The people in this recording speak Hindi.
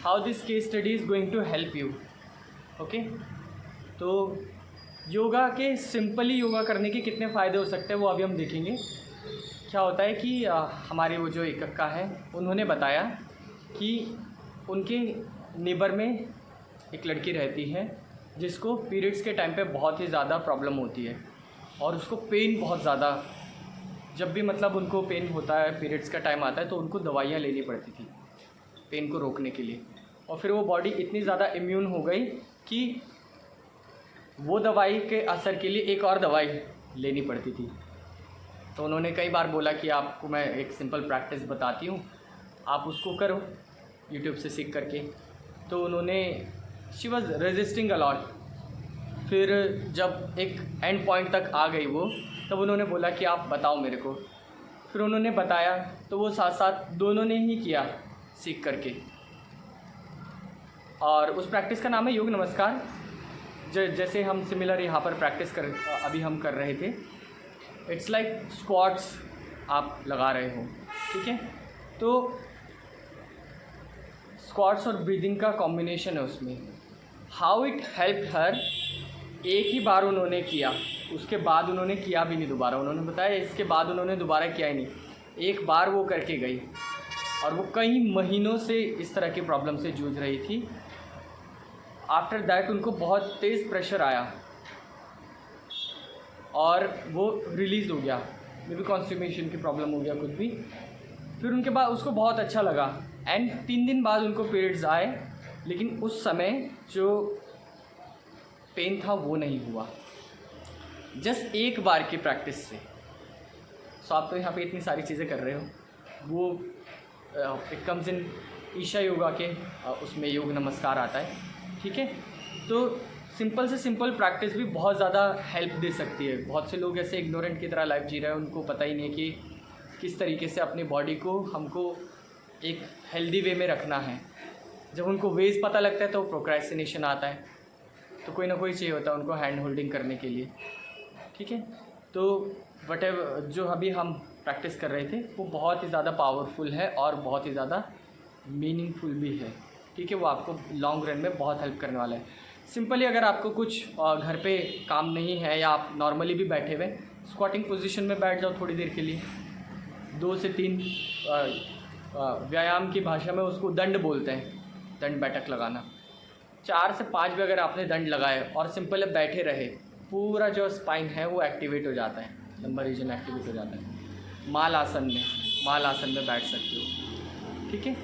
How this case study is going to help you. Okay, तो योगा के सिंपली योगा करने के कितने फ़ायदे हो सकते हैं वो अभी हम देखेंगे। क्या होता है कि हमारे वो जो एक अक्का है उन्होंने बताया कि उनके नेबर में एक लड़की रहती है जिसको पीरियड्स के टाइम पे बहुत ही ज़्यादा प्रॉब्लम होती है और उसको पेन बहुत ज़्यादा, जब भी मतलब उनको पेन होता है, पीरियड्स का टाइम आता है तो उनको दवाइयाँ लेनी पड़ती थी पेन को रोकने के लिए। और फिर वो बॉडी इतनी ज़्यादा इम्यून हो गई कि वो दवाई के असर के लिए एक और दवाई लेनी पड़ती थी। तो उन्होंने कई बार बोला कि आपको मैं एक सिंपल प्रैक्टिस बताती हूँ, आप उसको करो यूट्यूब से सीख करके। तो उन्होंने शी वॉज रेजिस्टिंग अलॉट। फिर जब एक एंड पॉइंट तक आ गई वो, तब उन्होंने बोला कि आप बताओ मेरे को। फिर उन्होंने बताया तो वो साथ साथ दोनों ने ही किया सीख करके। और उस प्रैक्टिस का नाम है योग नमस्कार। जैसे हम सिमिलर यहाँ पर प्रैक्टिस अभी हम कर रहे थे। इट्स लाइक स्क्वाट्स आप लगा रहे हो, ठीक है। तो स्क्वाट्स और ब्रीदिंग का कॉम्बिनेशन है उसमें। हाउ इट हेल्प हर, एक ही बार उन्होंने किया, उसके बाद उन्होंने किया भी नहीं दोबारा। उन्होंने बताया इसके बाद उन्होंने दोबारा किया ही नहीं, एक बार वो करके गई और वो कई महीनों से इस तरह की प्रॉब्लम से जूझ रही थी। आफ्टर दैट उनको बहुत तेज़ प्रेशर आया और वो रिलीज़ हो गया, मे बी कॉन्स्टिपेशन की प्रॉब्लम हो गया कुछ भी। फिर उनके बाद उसको बहुत अच्छा लगा एंड 3 दिन बाद उनको पीरियड्स आए, लेकिन उस समय जो पेन था वो नहीं हुआ, जस्ट एक बार की प्रैक्टिस से। सो आप तो यहाँ पे इतनी सारी चीज़ें कर रहे हो, वो it comes in Isha yoga के उसमें योग नमस्कार आता है, ठीक है। तो सिंपल से सिंपल प्रैक्टिस भी बहुत ज़्यादा हेल्प दे सकती है। बहुत से लोग ऐसे इग्नोरेंट की तरह लाइफ जी रहे हैं, उनको पता ही नहीं कि किस तरीके से अपनी बॉडी को हमको एक हेल्दी वे में रखना है। जब उनको वेज पता लगता है तो प्रोक्रेस्टिनेशन आता है, तो कोई ना कोई चाहिए होता है उनको हैंड होल्डिंग करने के लिए, ठीक है। तो वटेवर जो अभी हम प्रैक्टिस कर रहे थे वो बहुत ही ज़्यादा पावरफुल है और बहुत ही ज़्यादा मीनिंगफुल भी है, ठीक है। वो आपको लॉन्ग रन में बहुत हेल्प करने वाला है। सिंपली अगर आपको कुछ घर पे काम नहीं है या आप नॉर्मली भी बैठे हुए, स्क्वाटिंग पोजीशन में बैठ जाओ थोड़ी देर के लिए। 2 से 3 व्यायाम की भाषा में उसको दंड बोलते हैं, दंड बैठक लगाना। 4 से 5 भी अगर आपने दंड लगाए और सिंपल बैठे रहे, पूरा जो स्पाइन है वो एक्टिवेट हो जाता है, लंबा रीजन एक्टिवेट हो जाता है। माल आसन में बैठ सकते हो, ठीक है।